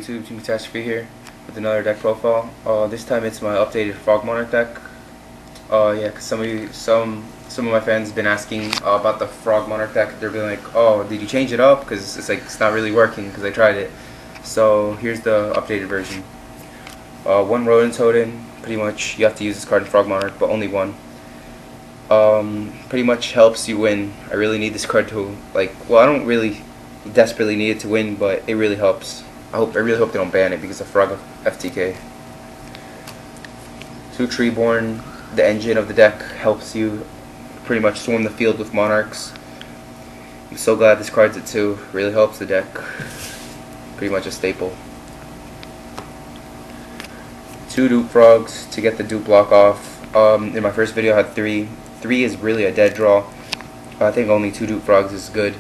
YouTube, TxC here with another deck profile. This time it's my updated Frog Monarch deck. Yeah, cause some of my fans have been asking about the Frog Monarch deck. They're being like, "Oh, did you change it up?" Because it's not really working because I tried it. So here's the updated version. One Rodent Totem. Pretty much you have to use this card in Frog Monarch, but only one. Pretty much helps you win. I really need this card to well, I don't really desperately need it to win, but it really helps. I really hope they don't ban it because of Frog FTK. 2 Treeborn, the engine of the deck, helps you pretty much swarm the field with Monarchs. I'm so glad this card's at 2. Really helps the deck. Pretty much a staple. 2 Dupe Frogs to get the dupe block off. In my first video I had 3. 3 is really a dead draw. I think only 2 Dupe Frogs is good.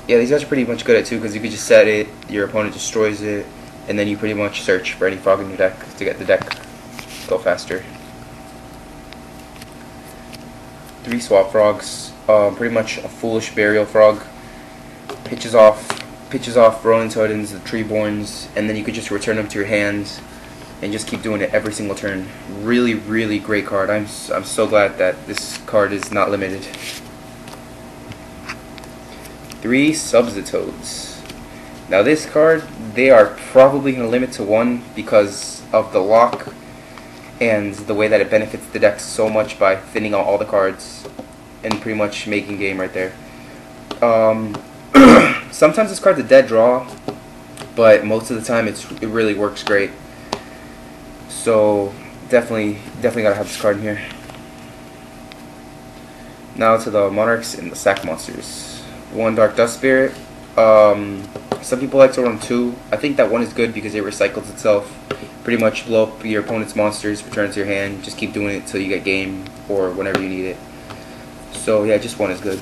Yeah, these guys are pretty much good at 2 because you could just set it, your opponent destroys it, and then you pretty much search for any frog in your deck to get the deck go faster. 3 Swap Frogs, pretty much a foolish burial frog. Pitches off Rodent Totems, the Treeborns, and then you could just return them to your hand and just keep doing it every single turn. Really, really great card. I'm so glad that this card is not limited. 3 Subzitodes. Now this card, they are probably going to limit to 1 because of the lock and the way that it benefits the deck so much by thinning out all the cards and pretty much making game right there. Sometimes this card's a dead draw, but most of the time it really works great. So definitely gotta have this card in here. Now to the Monarchs and the sack monsters. 1 Dark Dust Spirit. Some people like to run 2. I think that 1 is good because it recycles itself. Pretty much blow up your opponent's monsters, return it to your hand. Just keep doing it till you get game or whenever you need it. So yeah, just 1 is good.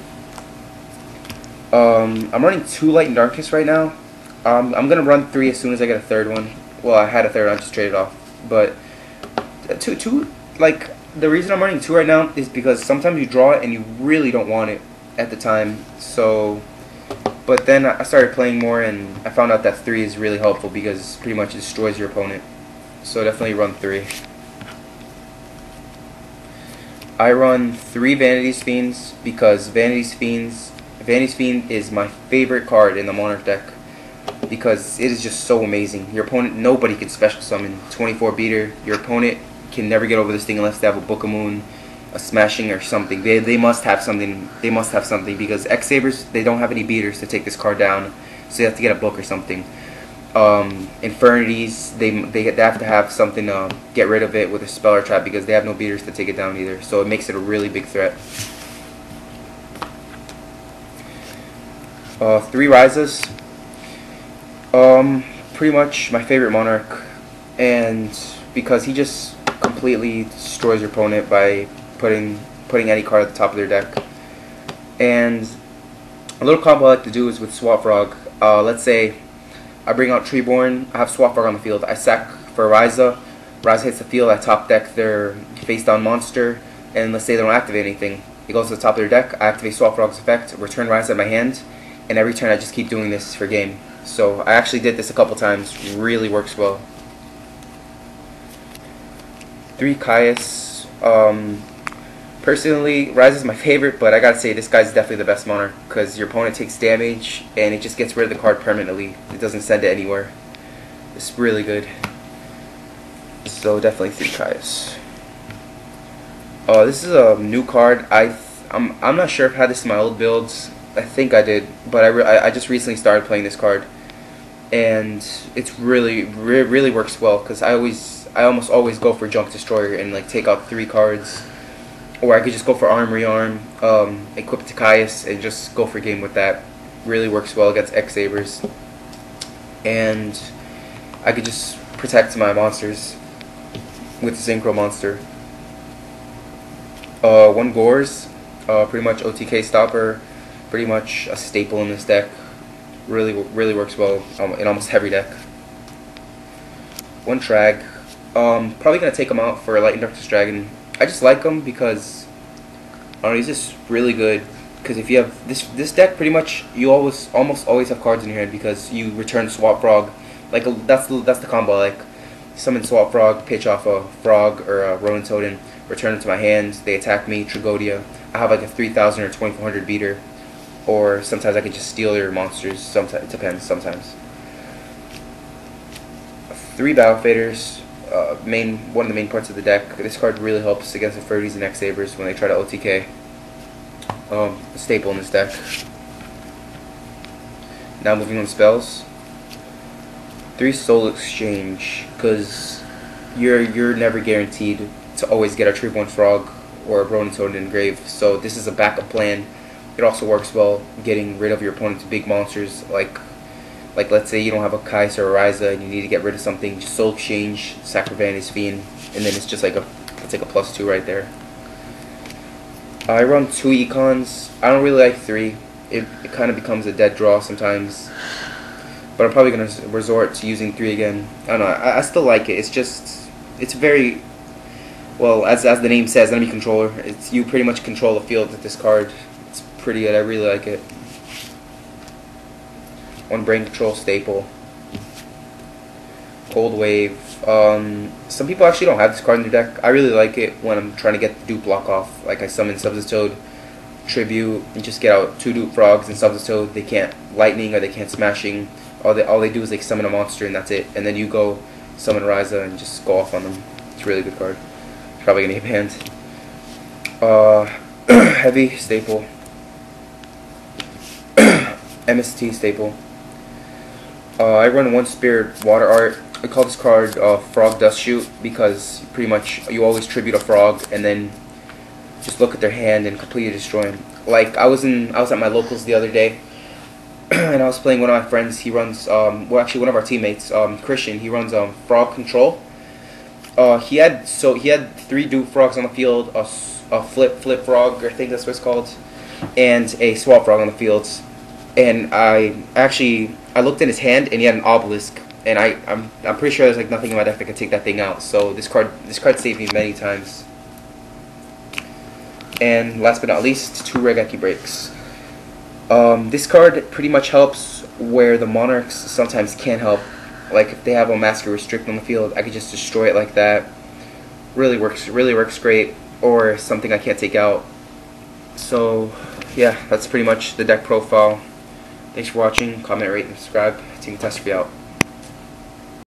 I'm running 2 Light and Darkness right now. I'm gonna run 3 as soon as I get a 3rd one. Well, I had a 3rd, I just traded off. But two like the reason I'm running 2 right now is because sometimes you draw it and you really don't want it at the time. So, but then I started playing more and I found out that 3 is really helpful because pretty much it destroys your opponent. So definitely run 3. I run 3 Vanity Fiends because Vanity Fiend is my favorite card in the Monarch deck because it is just so amazing. Your opponent, nobody can special summon 24 beater. Your opponent can never get over this thing unless they have a Book of Moon, a Smashing, or something. They must have something. They must have something because X Sabers, they don't have any beaters to take this card down, so you have to get a book or something. Infernities, they have to have something to get rid of it with a spell or trap because they have no beaters to take it down either. So it makes it a really big threat. 3 Rises. Pretty much my favorite Monarch, and because he just completely destroys your opponent by putting any card at the top of their deck. And a little combo I like to do is with Swap Frog. Let's say I bring out Treeborn, I have Swap Frog on the field, I sack for Ryza. Ryza hits the field, I top deck their face down monster, and let's say they don't activate anything. It goes to the top of their deck, I activate Swap Frog's effect, return Ryza in my hand, and every turn I just keep doing this for game. So I actually did this a couple times, really works well. 3 Caius. Personally, Rise is my favorite, but I gotta say this guy's definitely the best Monarch because your opponent takes damage and it just gets rid of the card permanently. It doesn't send it anywhere. It's really good. So definitely 3 Caius. This is a new card. I'm not sure if I had this in my old builds. I think I did, but I just recently started playing this card, and it's really works well because I almost always go for Junk Destroyer and like take out 3 cards, or I could just go for Arm Rearm, equip it to Caius, and just go for game with that. Really works well against X Sabers, and I could just protect my monsters with the Synchro monster. 1 Gores, pretty much OTK stopper. Pretty much a staple in this deck. Really works well in almost every deck. 1 Trag. Probably gonna take him out for Light and Darkness Dragon. I just like him because I don't know, he's just really good Because if you have this deck, pretty much you almost always have cards in your hand because you return Swap Frog. Like that's the combo. Like summon Swap Frog, pitch off a Frog or a Ronin Totem, return it to my hands. They attack me, Tragodia. I have like a 3,000 or 2,400 beater, or sometimes I can just steal your monsters. Sometimes it depends. Sometimes 3 Battle Faders. One of the main parts of the deck. This card really helps against the Furries and X-Sabers when they try to OTK. A staple in this deck. Now moving on to spells. 3 Soul Exchange, because you're never guaranteed to always get a Tree-born Frog or a Ronin Toad in grave. So this is a backup plan. It also works well getting rid of your opponent's big monsters, like let's say you don't have a Kais or a Ryza and you need to get rid of something. Just Soul Exchange, Sacrifice Fiend, and then it's just like it's like a +2 right there. I run 2 Econs. I don't really like 3. It kind of becomes a dead draw sometimes. But I'm probably going to resort to using 3 again. I don't know. I still like it. It's very, well, as the name says, enemy controller. You pretty much control the field with this card. It's pretty good. I really like it. 1 Brain Control staple. Cold Wave. Some people actually don't have this card in their deck. I really like it when I'm trying to get the dupe block off. Like I summon Subzitoad, Tribute, and just get out 2 dupe frogs and Subzitoad. They can't lightning or they can't smashing. All they do is like summon a monster and that's it. And then you go summon Ryza and just go off on them. It's a really good card. It's probably gonna get banned. Heavy staple. MST staple. I run 1 Spirit Water Art. I call this card Frog Dust Shoot because pretty much you always tribute a frog and then just look at their hand and completely destroy them. Like I was at my locals the other day and I was playing one of my friends. He runs well, actually one of our teammates, Christian. He runs Frog Control. He had 3 dupe frogs on the field, a flip frog, I think that's what it's called, and a swap frog on the field. And I looked in his hand and he had an obelisk. And I'm pretty sure there's like nothing in my deck that can take that thing out. So this card saved me many times. And last but not least, 2 Regeki Breaks. This card pretty much helps where the Monarchs sometimes can't help. Like if they have a Master Restrict on the field, I could just destroy it like that. Really works great. Or something I can't take out. So yeah, that's pretty much the deck profile. Thanks for watching. Comment, rate, and subscribe. Team Catastrophe out.